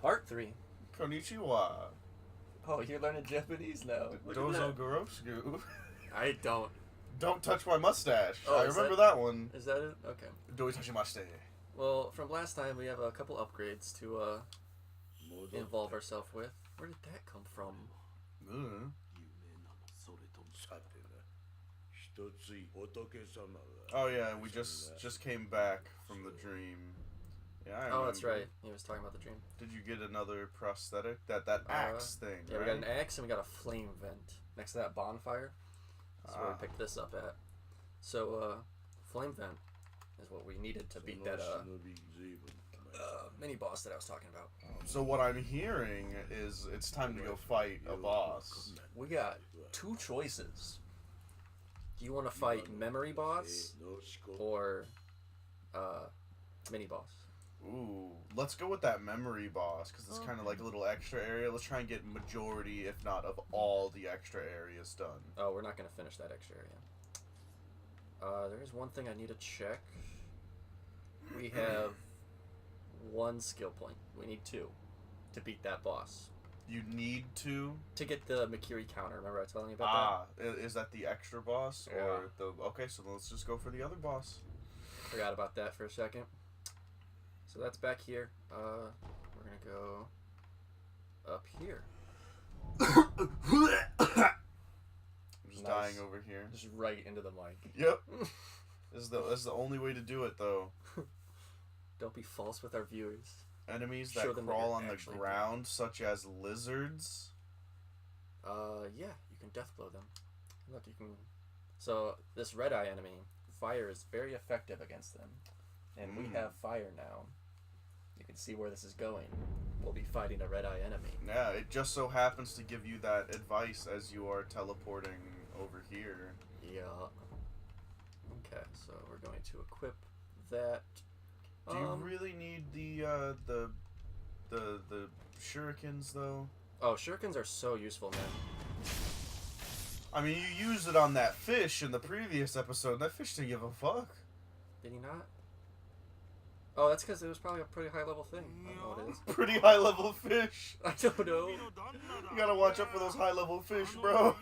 Part 3. Konnichiwa. Oh, you're learning Japanese now. Dozo Gorosugu. I don't. Don't touch my mustache. Oh, I remember that one. Is that it? Okay. Doi tachimashite. Well, from last time, we have a couple upgrades to involve ourselves with. Where did that come from? Oh yeah, we just came back from the dream. Yeah, I remember. Oh, that's right. He was talking about the dream. Did you get another prosthetic? That axe thing, Yeah, right? we got an axe and we got a flame vent next to that bonfire. That's where we picked this up at. So, flame vent is what we needed to beat that mini boss that I was talking about. So what I'm hearing is it's time to go fight a boss. We got two choices. Do you want to fight memory boss or mini boss? Ooh, let's go with that memory boss because it's kind of like a little extra area. Let's try and get majority, if not of all the extra areas done. Oh, we're not going to finish that extra area. There's one thing I need to check. We have one skill point. We need two to beat that boss. You need to get the Mikiri counter. Remember I was telling you about that? Is that the extra boss or the? Okay, so let's just go for the other boss. Forgot about that for a second. So that's back here. We're gonna go up here. I'm just dying over here. Just right into the mic. Yep. This is the only way to do it, though. Don't be false with our viewers. Enemies that crawl on the ground, such as lizards. Yeah, you can death blow them. Look, you can. So this red eye enemy, fire is very effective against them, and we have fire now. You can see where this is going. We'll be fighting a red eye enemy. Yeah, it just so happens to give you that advice as you are teleporting over here. Yeah. Okay, so we're going to equip that. Do you really need the shurikens though? Oh, shurikens are so useful, man. I mean, you used it on that fish in the previous episode. That fish didn't give a fuck. Did he not? Oh, that's because it was probably a pretty high level thing. I don't know what it is. Pretty high level fish. I don't know. You gotta watch out for those high level fish, bro.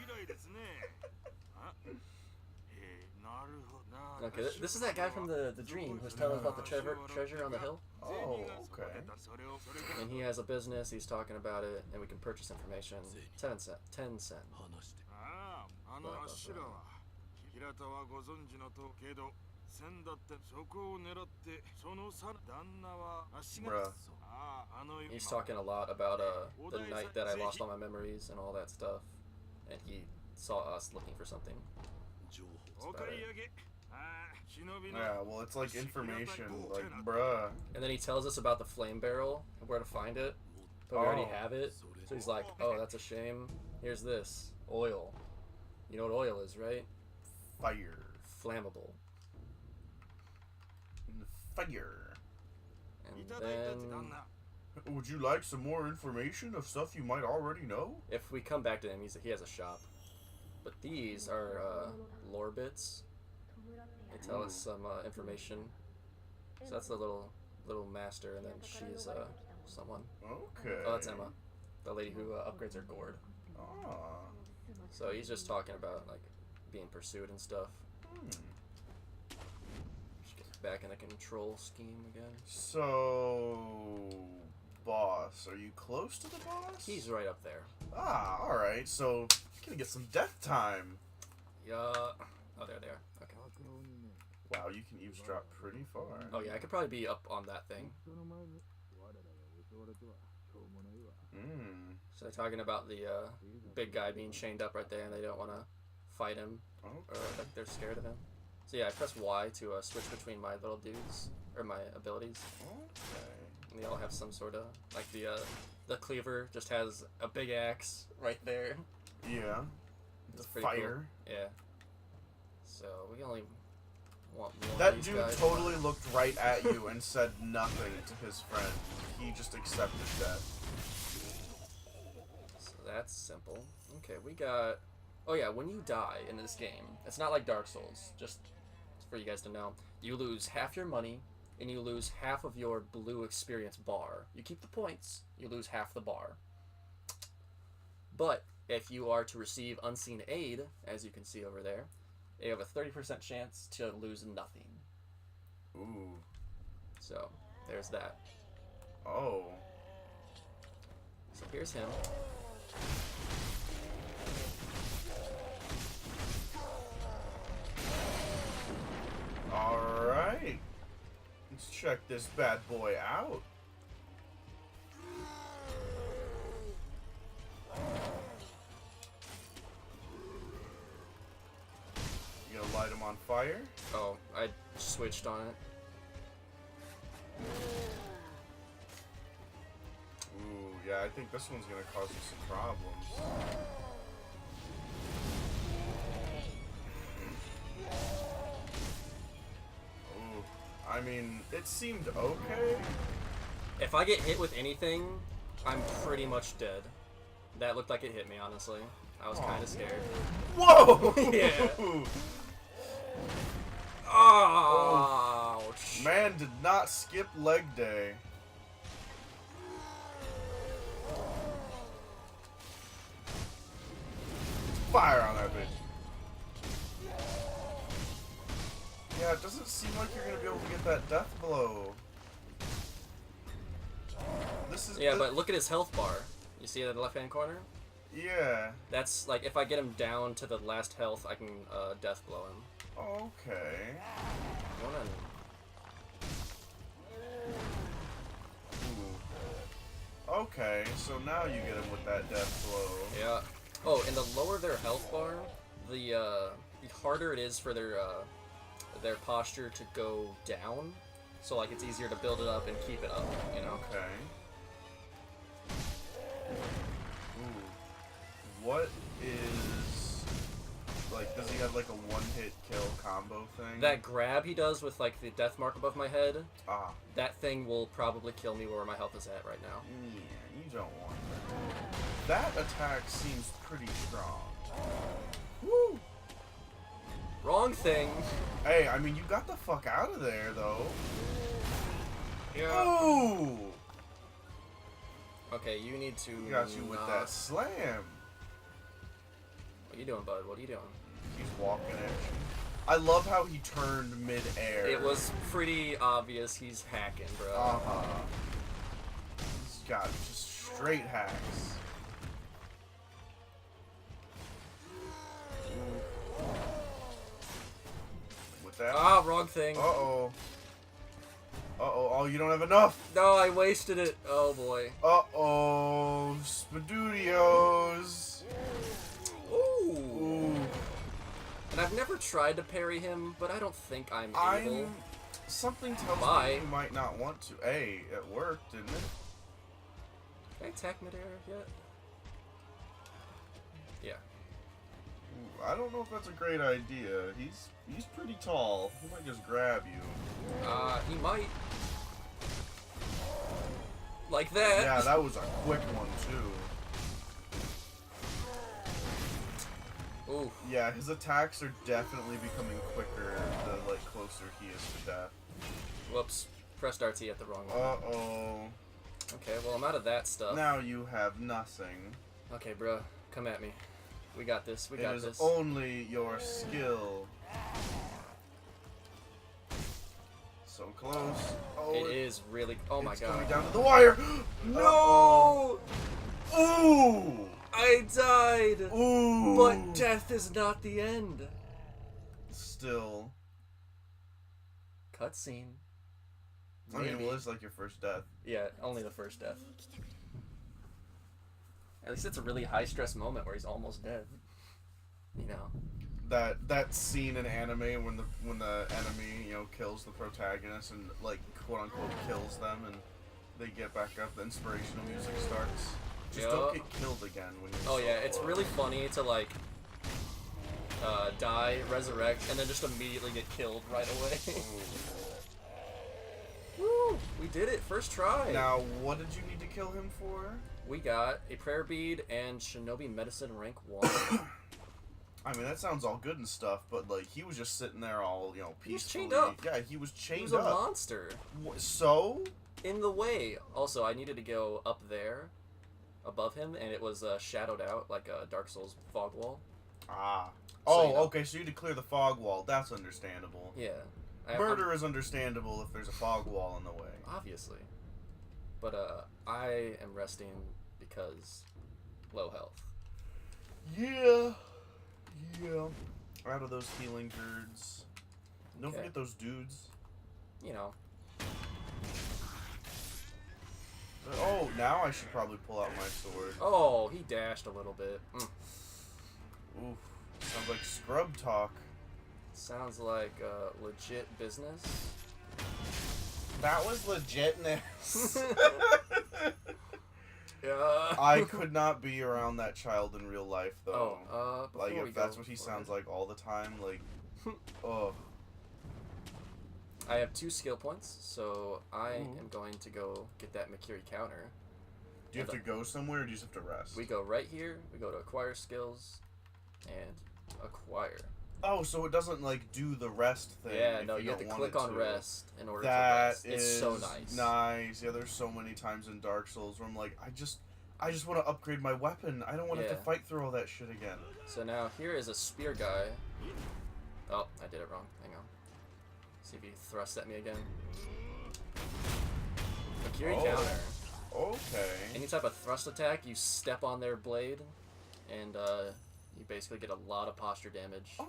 Okay, this is that guy from the dream who was telling us about the treasure on the hill. Oh, okay. And he has a business, he's talking about it, and we can purchase information. 10 cent. Bruh. He's talking a lot about the night that I lost all my memories and all that stuff. And he saw us looking for something. Yeah, well, it's like information, like, bruh. And then he tells us about the flame barrel and where to find it, but we already have it. So he's like, oh, that's a shame. Here's this. Oil. You know what oil is, right? Fire. Flammable. Fire. And then... Would you like some more information of stuff you might already know? If we come back to him, he has a shop. But these are lore bits. They tell us some information. So that's the little master, and then she's someone. Okay. Oh, that's Emma, the lady who upgrades her gourd. Ah. So he's just talking about like being pursued and stuff. Just get back in the control scheme again. So, boss, are you close to the boss? He's right up there. Ah, all right. So, gonna get some death time. Yeah. Oh, there they are. Okay. Wow, you can eavesdrop pretty far. Oh yeah, I could probably be up on that thing. So they're talking about the big guy being chained up right there, and they don't want to fight him, or like they're scared of him. So yeah, I press Y to switch between my little dudes or my abilities. Okay. And they all have some sort of like the cleaver just has a big axe right there. Yeah. It's The pretty fire. Cool. Yeah. So we only want one That of these dude guys. totally looked right at you and said nothing to his friend. He just accepted death. So that's simple. Okay, we got... Oh yeah, when you die in this game, it's not like Dark Souls, just for you guys to know. You lose half your money, and you lose half of your blue experience bar. You keep the points, you lose half the bar. But if you are to receive unseen aid, as you can see over there, you have a 30% chance to lose nothing. Ooh. So, there's that. Oh. So here's him. Alright. Let's check this bad boy out. You gonna light him on fire? Oh, I switched on it. Ooh, yeah, I think this one's gonna cause you some problems. Ooh, I mean, it seemed okay. If I get hit with anything, I'm pretty much dead. That looked like it hit me, honestly. I was kind of scared. Whoa! Yeah. Ouch. Man did not skip leg day. Fire on that bitch. Yeah, it doesn't seem like you're gonna be able to get that death blow. This is but look at his health bar. You see it in the left-hand corner? Yeah. That's like if I get him down to the last health, I can death blow him. Okay. Ooh. Okay, so now you get him with that death blow. Yeah. Oh, and the lower their health bar, the harder it is for their posture to go down. So like it's easier to build it up and keep it up, you know? Okay. Ooh. What is... Like, does he have like a one-hit kill combo thing? That grab he does with like the death mark above my head, that thing will probably kill me where my health is at right now. Yeah, you don't want that. That attack seems pretty strong. Woo! Wrong thing. Hey, I mean, you got the fuck out of there, though. Yeah. Ooh! Okay, you need to... Got you with that slam. What are you doing, bud? What are you doing? He's walking it. I love how he turned mid-air. It was pretty obvious he's hacking, bro. Uh-huh. He's got just straight hacks. With that... Ah, wrong thing. Uh-oh. Uh-oh. Oh, you don't have enough. No, I wasted it. Oh, boy. Uh-oh. Spadudios. Ooh. And I've never tried to parry him, but I don't think I'm able. Something tells me you might not want to. Hey, it worked, didn't it? Can I attack midair yet? Yeah. Ooh, I don't know if that's a great idea. He's pretty tall. He might just grab you. He might. Like that. Yeah, that was a quick one, too. Ooh. Yeah, his attacks are definitely becoming quicker the closer he is to death. Whoops. Pressed RT at the wrong one. Uh-oh. Okay, well, I'm out of that stuff. Now you have nothing. Okay, bro. Come at me. We got this. We got this. It is only your skill. So close. Oh, it is really... Oh, my God. It's coming down to the wire. No! Ooh! I died! Ooh! But death is not the end. Still. Cutscene. I mean, well, it's like your first death. Yeah, only the first death. At least it's a really high-stress moment where he's almost dead. You know. That scene in anime when the enemy, kills the protagonist and, quote unquote kills them and they get back up, the inspirational music starts. Just don't get killed again when you're Oh, yeah, it's really funny to, die, resurrect, and then just immediately get killed right away. Woo! We did it! First try! Now, what did you need to kill him for? We got a prayer bead and shinobi medicine rank 1. I mean, that sounds all good and stuff, but like he was just sitting there all, you know, peacefully. He was chained up. Yeah, he was chained He was a monster. So? In the way. Also, I needed to go up there, above him, and it was shadowed out like a Dark Souls fog wall. Ah. So, Oh, okay, so you had to clear the fog wall. That's understandable. Yeah. Murder is understandable if there's a fog wall in the way. Obviously. But I am resting because low health. Yeah. Yeah. Out of those healing curds. Don't forget those dudes. You know. Oh, now I should probably pull out my sword. Oh, he dashed a little bit. Oof. Sounds like scrub talk. Sounds like legit business. That was legitness. Yeah. I could not be around that child in real life, though. Before like, if that's what he sounds like all the time, like, oh. I have 2 skill points, so I am going to go get that Makiri counter. Do you have to go somewhere, or do you just have to rest? We go right here, we go to acquire skills, and acquire. Oh, so it doesn't, like, do the rest thing. Yeah, no, you have to click on rest in order to rest. That is it's so nice. Nice. Yeah, there's so many times in Dark Souls where I'm like, I just want to upgrade my weapon. I don't want to have to fight through all that shit again. So now here is a spear guy. Oh, I did it wrong. Hang on. See if he thrusts at me again. Makiri counter. Okay. Any type of thrust attack, you step on their blade, and you basically get a lot of posture damage. Oh.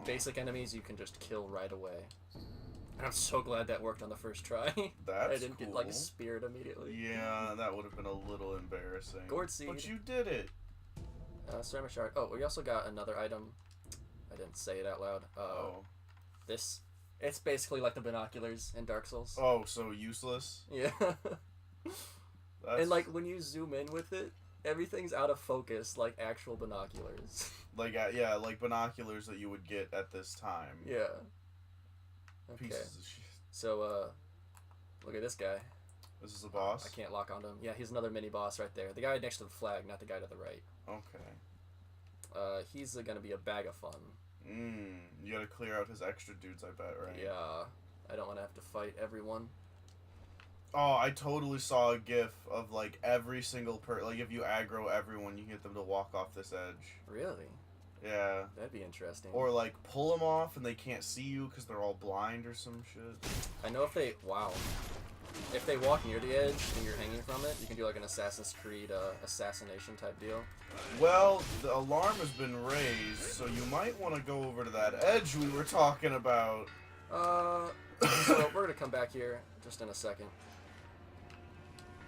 Basic enemies you can just kill right away. And I'm so glad that worked on the first try. That's I didn't get like speared immediately. Yeah, that would have been a little embarrassing. Gourd seed. But you did it. Ceramic shard. Oh, we also got another item. I didn't say it out loud. This. It's basically like the binoculars in Dark Souls. Oh, so useless? Yeah. And like when you zoom in with it, everything's out of focus like actual binoculars. Like, yeah, like binoculars that you would get at this time. Yeah. Okay. Pieces of shit. So, look at this guy. This is a boss? I can't lock onto him. Yeah, he's another mini boss right there. The guy next to the flag, not the guy to the right. Okay. He's gonna be a bag of fun. You gotta clear out his extra dudes, I bet, right? Yeah. I don't want to have to fight everyone. Oh, I totally saw a gif of, like, every single like, if you aggro everyone, you can get them to walk off this edge. Really? Yeah. That'd be interesting. Or, like, pull them off and they can't see you because they're all blind or some shit. I know if they... Wow. If they walk near the edge and you're hanging from it, you can do, like, an Assassin's Creed assassination type deal. Well, the alarm has been raised, so you might want to go over to that edge we were talking about. So we're gonna come back here just in a second.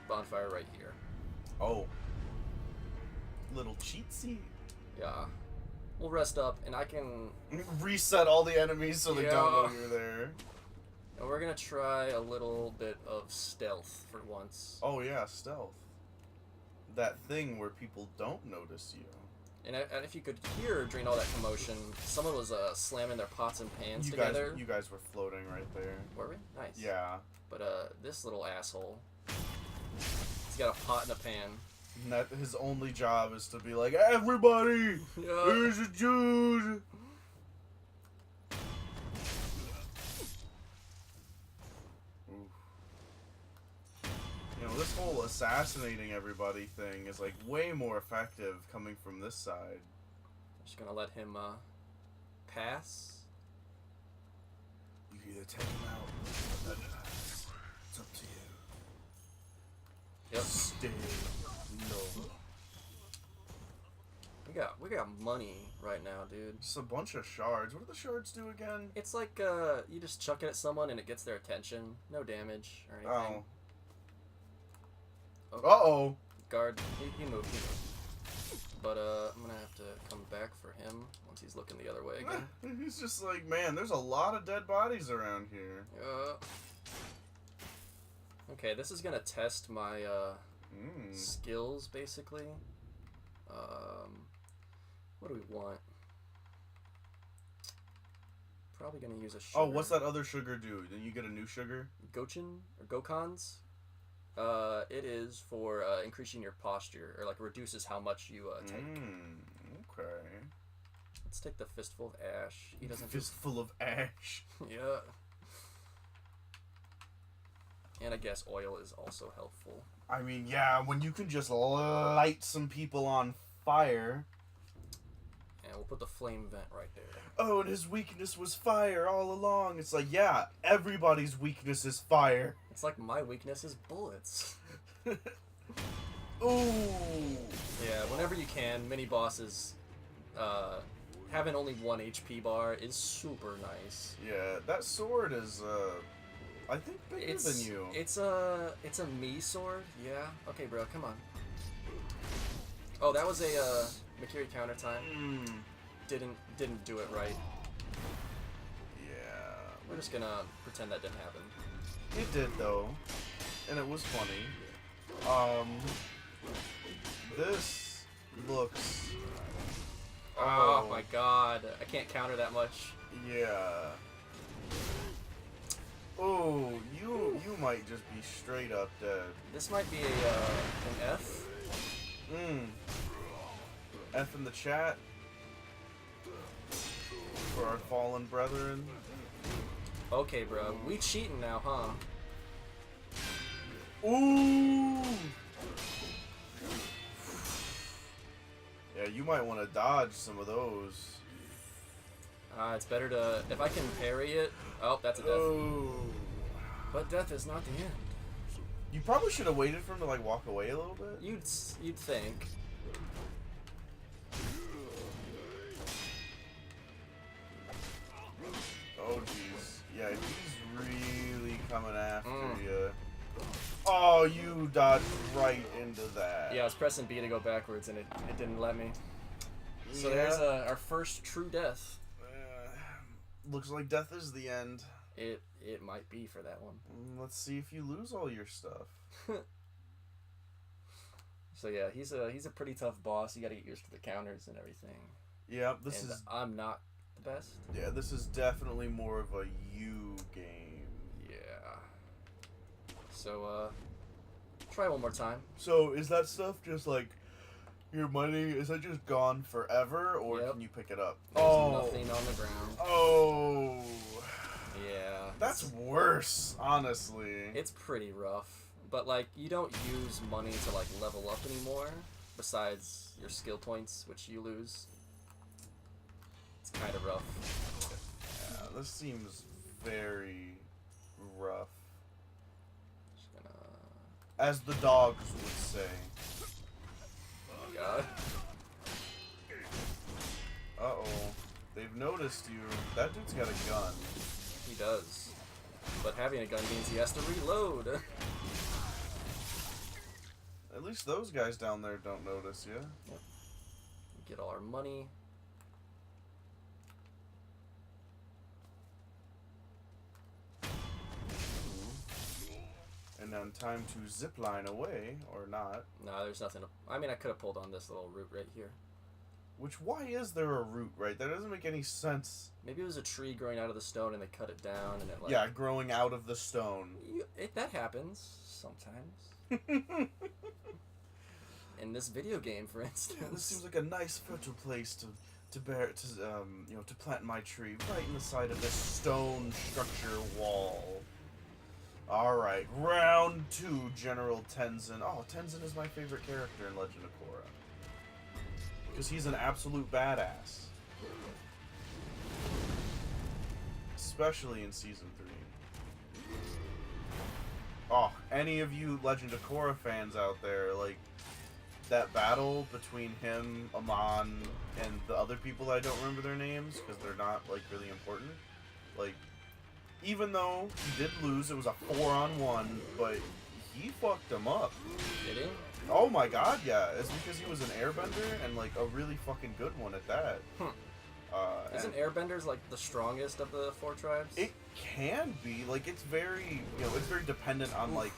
Bonfire right here. Oh. Little cheatsy. Yeah. We'll rest up, and I can... Reset all the enemies so they don't know you're there. And we're gonna try a little bit of stealth for once. Oh yeah, stealth. That thing where people don't notice you. And if you could hear during all that commotion, someone was slamming their pots and pans together. You guys were floating right there. Were we? Nice. Yeah. But this little asshole, he's got a pot and a pan. And that his only job is to be like, everybody, here's a Jude. You know, this whole assassinating everybody thing is like way more effective coming from this side. Just gonna let him pass. You can either take him out or let him pass. It's up to you. Yep. Stay low. We got money right now, dude. Just a bunch of shards. What do the shards do again? It's like you just chuck it at someone and it gets their attention. No damage or anything. Oh. Uh-oh. Guard. He moved. But I'm gonna have to come back for him once he's looking the other way again. He's just like, man, there's a lot of dead bodies around here. Okay, this is gonna test my skills basically. What do we want? Probably gonna use a sugar. Oh, what's that other sugar do? Then you get a new sugar? Gochin or Gokans? It is for increasing your posture, or like reduces how much you take. Okay. Let's take the Fistful of Ash. He doesn't Fistful of Ash. Yeah. And I guess oil is also helpful. I mean, yeah, when you can just light some people on fire. And we'll put the flame vent right there. Oh, and his weakness was fire all along. It's like, yeah, everybody's weakness is fire. It's like my weakness is bullets. Ooh. Yeah, whenever you can, mini bosses, having only 1 HP bar is super nice. Yeah, that sword is, I think bigger than you. It's a me sword. Yeah. Okay, bro, come on. Oh, that was a Mikiri counter time. Didn't do it right. Yeah. We're just gonna pretend that didn't happen. It did though, and it was funny. This looks. Oh my god, I can't counter that much. Yeah. Oh, you might just be straight up dead. This might be an F. F in the chat for our fallen brethren. Okay, bro, we cheating now, huh? Ooh. Yeah, you might want to dodge some of those. It's better to if I can parry it. Oh, that's a death. Oh. But death is not the end. You probably should have waited for him to like walk away a little bit. You'd think. Oh jeez. Yeah, he's really coming after you. Oh, you dodged right into that. Yeah, I was pressing B to go backwards and it didn't let me. So Yeah. there's our first true death. Looks like death is the end. It might be for that one. Let's see if you lose all your stuff. So yeah, he's a pretty tough boss. You got to get used to the counters and everything. Yeah, I'm not the best. Yeah, this is definitely more of a you game. Yeah. So try one more time. So is that stuff just like your money? Is that just gone forever, or can you pick it up? There's nothing on the ground. Oh. Yeah. That's worse, honestly. It's pretty rough. But like you don't use money to like level up anymore, besides your skill points, which you lose. It's kind of rough. Yeah, this seems very rough. Just gonna... As the dogs would say. Oh god. Uh-oh. They've noticed you. That dude's got a gun. He does. But having a gun means he has to reload. At least those guys down there don't notice you. Yep. Get all our money. And then time to zipline away, or not. No, there's nothing. I mean, I could have pulled on this little root right here. Which, why is there a root right? That doesn't make any sense. Maybe it was a tree growing out of the stone and they cut it down and it like... Yeah, growing out of the stone. That happens sometimes. In this video game, for instance. Yeah, this seems like a nice fertile place to plant my tree right in the side of this stone structure wall. All right, round 2, General Tenzin. Oh, Tenzin is my favorite character in Legend of Korra. Because he's an absolute badass. Especially in Season 3. Oh, any of you Legend of Korra fans out there, like, that battle between him, Amon, and the other people I don't remember their names, because they're not, like, really important. Like, even though he did lose, it was a 4-on-1, but he fucked him up. Did he? Oh my god, yeah. It's because he was an airbender, and, like, a really fucking good one at that. Isn't airbenders, like, the strongest of the 4 tribes? It can be. Like, it's very, it's very dependent on, like,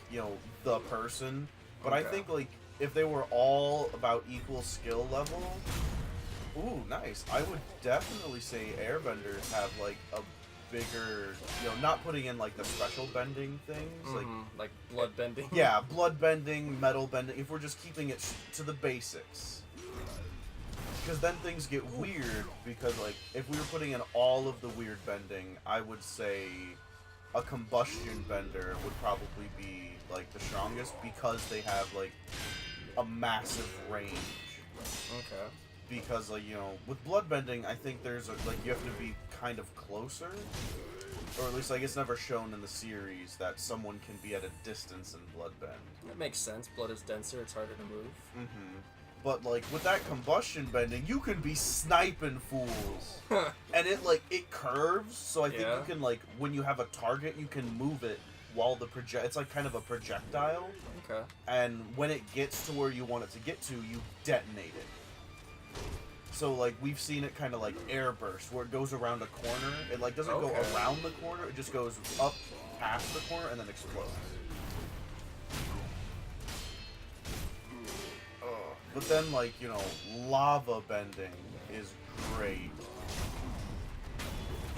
the person. But I think, like, if they were all about equal skill level... Ooh, nice. I would definitely say airbenders have, like, a bigger, not putting in like the special bending things, like blood bending. Yeah, blood bending, metal bending. If we're just keeping it to the basics. because then things get weird, because, like, if we were putting in all of the weird bending, I would say a combustion bender would probably be, like, the strongest, because they have, like, a massive range. Okay. Because, like, you know, with bloodbending, I think there's, like, you have to be kind of closer. Or at least, like, it's never shown in the series that someone can be at a distance in bloodbend. That makes sense. Blood is denser, it's harder to move. Mm-hmm. But, like, with that combustion bending, you can be sniping fools. And it curves, so I think you can, like, when you have a target, you can move it while the it's like kind of a projectile. Okay. And when it gets to where you want it to get to, you detonate it. So, like, we've seen it kind of like airburst, where it goes around a corner. It, like, doesn't go around the corner, it just goes up past the corner and then explodes. But then, like, you know, lava bending is great.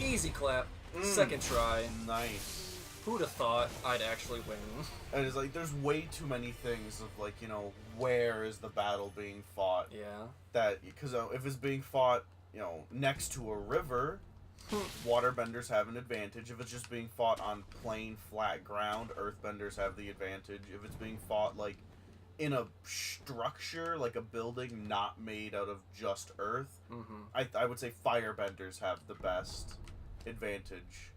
Easy clap. Second try. Nice. Who'd have thought I'd actually win? And it's like, there's way too many things of, like, you know, where is the battle being fought? Yeah. That, because if it's being fought, you know, next to a river, waterbenders have an advantage. If it's just being fought on plain, flat ground, earthbenders have the advantage. If it's being fought, like, in a structure, like a building not made out of just earth, I would say firebenders have the best advantage.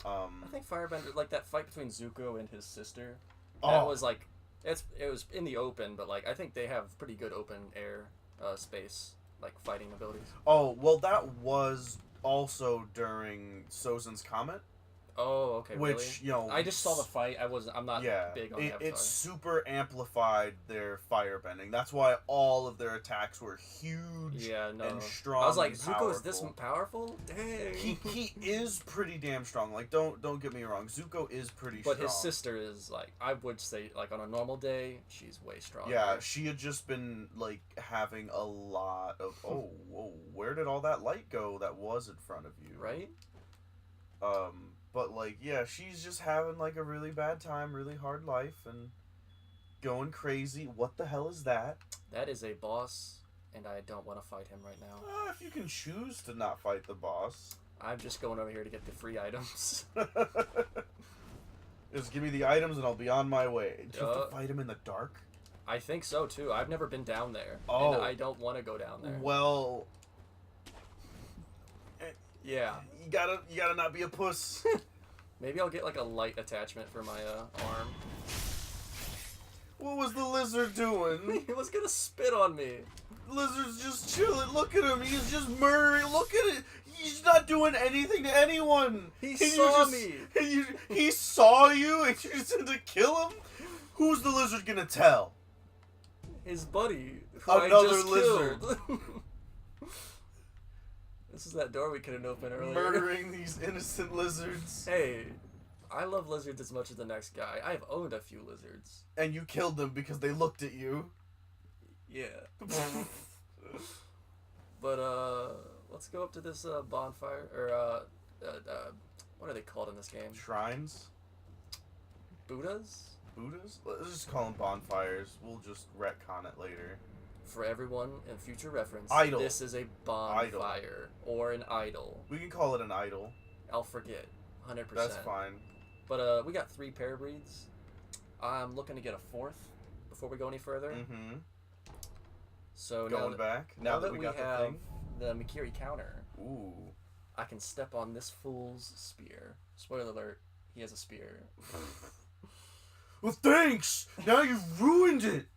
I think firebender, like that fight between Zuko and his sister, that was like, it was in the open, but like I think they have pretty good open air space, like fighting abilities. Oh, well, that was also during Sozin's Comet. Oh, okay. Which, really? You know, I just saw the fight. I'm not big on Avatar. It super amplified their firebending. That's why all of their attacks were huge and strong. I was like, Zuko is this powerful? Dang. He is pretty damn strong. Like, don't get me wrong. Zuko is pretty strong. But his sister is, like, I would say, like, on a normal day, she's way stronger. Yeah, she had just been, like, having a lot of, whoa, where did all that light go that was in front of you? Right? But, like, yeah, she's just having, like, a really bad time, really hard life, and going crazy. What the hell is that? That is a boss, and I don't want to fight him right now. If you can choose to not fight the boss. I'm just going over here to get the free items. Just give me the items, and I'll be on my way. Do you have to fight him in the dark? I think so, too. I've never been down there, and I don't want to go down there. Well... Yeah. You gotta not be a puss. Maybe I'll get like a light attachment for my arm. What was the lizard doing? He was gonna spit on me. Lizard's just chilling. Look at him. He's just murdering. Look at it. He's not doing anything to anyone. He saw me. He saw you and you just had to kill him? Who's the lizard gonna tell? His buddy. Who Another I just lizard. Killed. This is that door we couldn't open earlier. Murdering these innocent lizards. Hey, I love lizards as much as the next guy. I've owned a few lizards. And you killed them because they looked at you. Yeah. But, let's go up to this, bonfire, or, what are they called in this game? Shrines? Buddhas? Buddhas? Let's just call them bonfires. We'll just retcon it later. For everyone in future reference, idol. This is a bonfire or an idol. We can call it an idol. I'll forget, 100%. That's fine. But we got 3 pair breeds. I'm looking to get a 4th before we go any further. Mm-hmm. So now that we have the Mikiri counter, ooh, I can step on this fool's spear. Spoiler alert: he has a spear. Well, thanks. Now you've ruined it.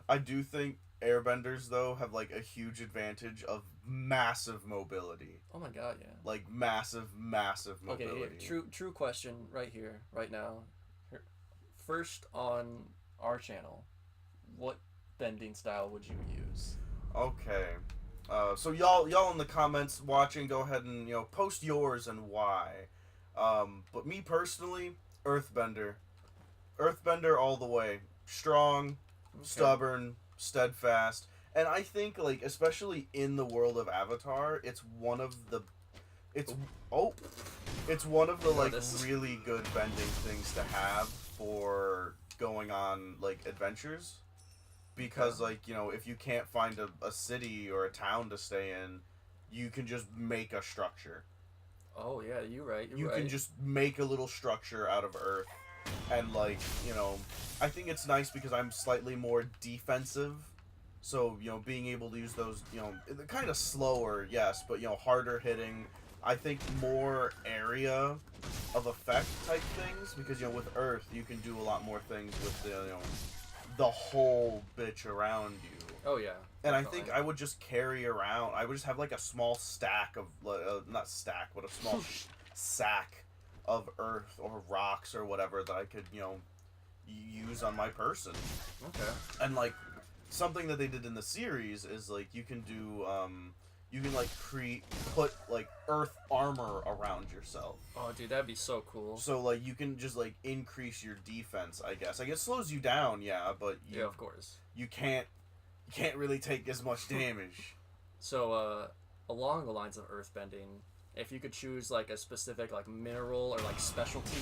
I do think airbenders, though, have, like, a huge advantage of massive mobility. Oh my god, yeah. Like, massive mobility. Okay, true question right here, right now. First on our channel, what bending style would you use? Okay. So y'all in the comments watching, go ahead and, you know, post yours and why. But me personally, Earthbender. Earthbender all the way. Strong, stubborn, steadfast, and I think, like, especially in the world of Avatar, it's one of the like really good bending things to have for going on, like, adventures. because like, you know, if you can't find a city or a town to stay in, you can just make a structure. Oh yeah, you're right. You right. can just make a little structure out of earth, and like, you know, I think it's nice because I'm slightly more defensive, so, you know, being able to use those, you know, kind of slower, yes, but, you know, harder hitting. I think more area of effect type things, because, you know, with earth you can do a lot more things with the, you know, the whole bitch around you. Oh yeah. And Definitely. I think I would just carry around. I would just have like a small stack of, not stack, but a small sack of earth or rocks or whatever that I could, you know, use on my person. Okay. And like something that they did in the series is like you can do, you can like put like earth armor around yourself. Oh dude, that'd be so cool. So like you can just like increase your defense. I guess. It slows you down, yeah, but yeah, of course. You can't really take as much damage. So, along the lines of earthbending, if you could choose like a specific like mineral or like specialty,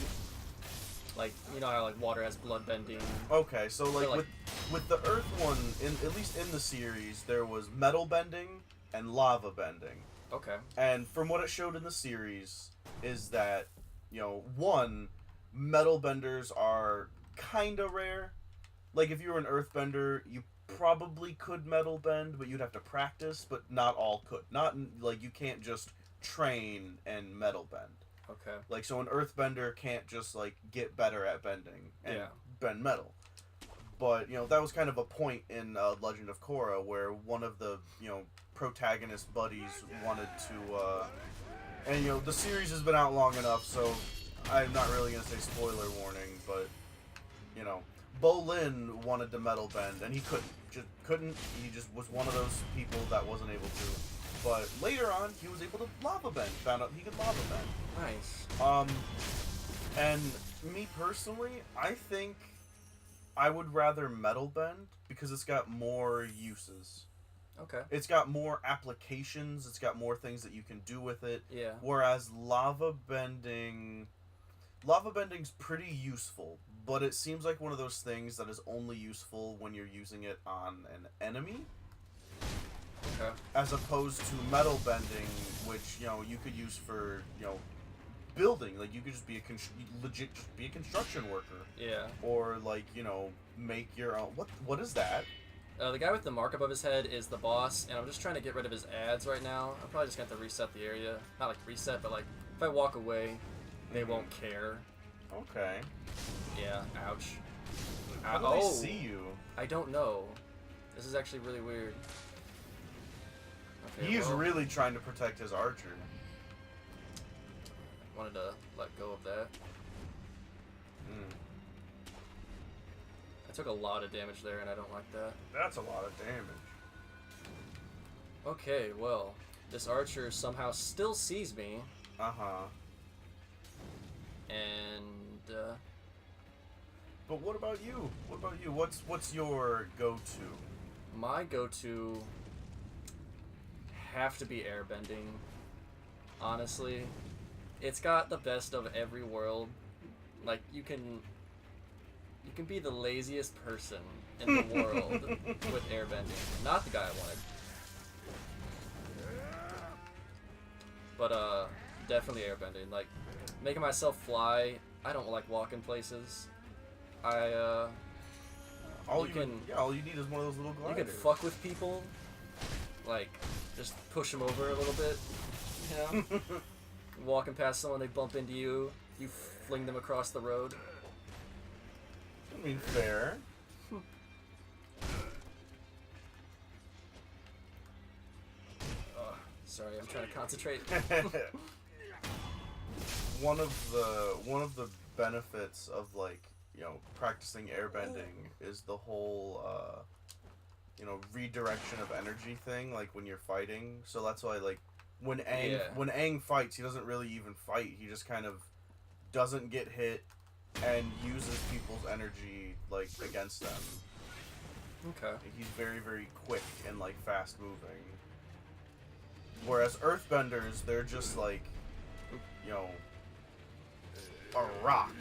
like you know how like water has blood bending. Okay, so like with the earth one, at least in the series, there was metal bending and lava bending. Okay. And from what it showed in the series, is that, you know, one, metal benders are kinda rare. Like if you were an earthbender, you probably could metal bend, but you'd have to practice, but not all could. Not like you can't just train and metal bend. Okay. Like so an earthbender can't just like get better at bending and bend metal. But, you know, that was kind of a point in Legend of Korra where one of the, you know, protagonist buddies wanted to and you know, the series has been out long enough, so I'm not really going to say spoiler warning, but you know, Bolin wanted to metal bend, and he couldn't. He just was one of those people that wasn't able to. But later on, he was able to lava bend. Found out he could lava bend. Nice. And me personally, I think I would rather metal bend because it's got more uses. Okay. It's got more applications. It's got more things that you can do with it. Yeah. Whereas lava bending's pretty useful, but it seems like one of those things that is only useful when you're using it on an enemy. Okay. As opposed to metal bending, which, you know, you could use for, you know, building. Like you could just be legit just be a construction worker. Yeah. Or like, you know, make your own. What is that? The guy with the mark above his head is the boss, and I'm just trying to get rid of his ads right now. I'm probably just going to have to reset the area. Not like reset, but like if I walk away, they won't care. Okay. Yeah, ouch. How do they see you? I don't know. This is actually really weird. Okay, He's really trying to protect his archer. Wanted to let go of that. I took a lot of damage there, and I don't like that. That's a lot of damage. Okay, well, this archer somehow still sees me. Uh-huh. And, But what about you? What about you? What's your go-to? My go-to have to be airbending. Honestly. It's got the best of every world. Like, you can be the laziest person in the world with airbending. Not the guy I wanted. But, definitely airbending. Like, making myself fly, I don't like walking places. All you need is one of those little gliders. You can fuck with people. Like, just push them over a little bit. You know? Walking past someone, they bump into you. You fling them across the road. I mean, fair. Sorry, I'm trying to concentrate. One of the benefits of, like, you know, practicing airbending is the whole you know, redirection of energy thing, like when you're fighting. So that's why, like, when Aang fights, he doesn't really even fight. He just kind of doesn't get hit and uses people's energy, like, against them. Okay. He's very, very quick and, like, fast moving. Whereas earthbenders, they're just like, you know, a rock.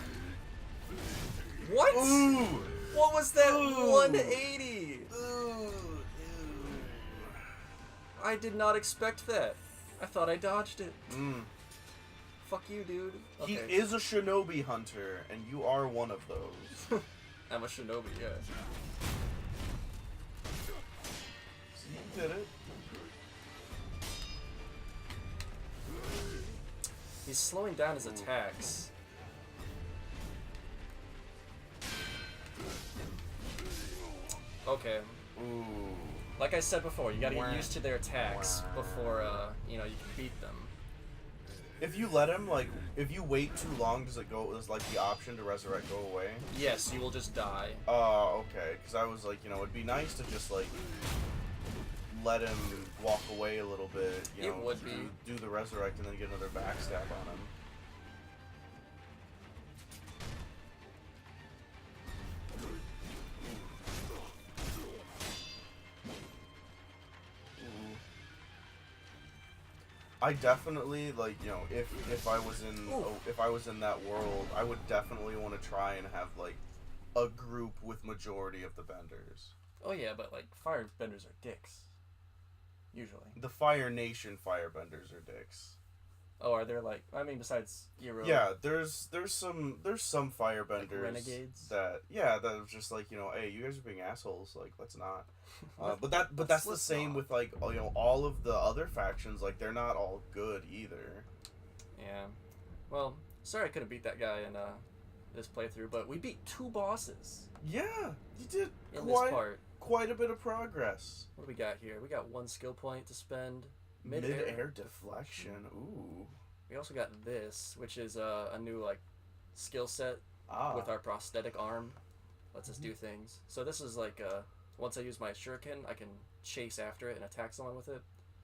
What? Ooh! What was that? Ooh. 180! Ooh. I did not expect that. I thought I dodged it. Mm. Fuck you, dude. He Okay. is a shinobi hunter, and you are one of those. I'm a shinobi, yeah. So you did it. He's slowing down his attacks. Okay. Ooh. Like I said before, you gotta get used to their attacks before, you know, you can beat them. If you let him, like, if you wait too long, does it go, does, like, the option to resurrect go away? Yes, you will just die. Oh, okay. Because I was like, you know, it'd be nice to just, like, let him walk away a little bit, you know. It would be. Do the resurrect and then get another backstab on him. I definitely, like, you know, if I was in if I was in that world, I would definitely want to try and have, like, a group with majority of the benders. Oh yeah, but like firebenders are dicks. Usually. The Fire Nation firebenders are dicks. Oh, are there like? I mean, besides Hero. Yeah, there's some firebenders like renegades. that are just like, you know, hey, you guys are being assholes. Like, let's not. But that's the same with, like, you know, all of the other factions. Like, they're not all good either. Yeah. Well, sorry I couldn't beat that guy in this playthrough, but we beat 2 bosses. Yeah, you did in this part. Quite a bit of progress. What do we got here? We got 1 skill point to spend. Mid-air deflection. Ooh. We also got this, which is a new like skill set with our prosthetic arm. Lets us do things. So this is like once I use my shuriken, I can chase after it and attack someone with it.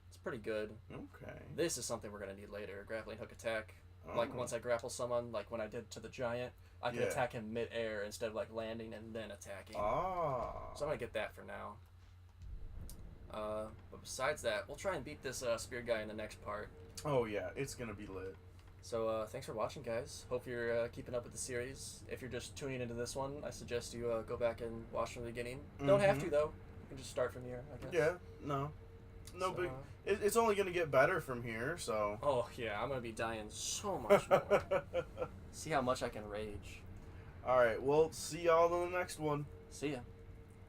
It's pretty good. Okay. This is something we're gonna need later. Grappling hook attack. Like once I grapple someone, like when I did to the giant, I can attack him mid-air instead of like landing and then attacking. So I'm gonna get that for now. But besides that, we'll try and beat this spear guy in the next part. Oh yeah, it's gonna be lit. So thanks for watching, guys. Hope you're keeping up with the series. If you're just tuning into this one, I suggest you go back and watch from the beginning. Don't have to though. You can just start from here, I guess. Yeah, no big. It's only gonna get better from here. So. Oh yeah, I'm gonna be dying so much more. See how much I can rage. All right, well, see y'all in the next one. See ya.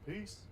Peace.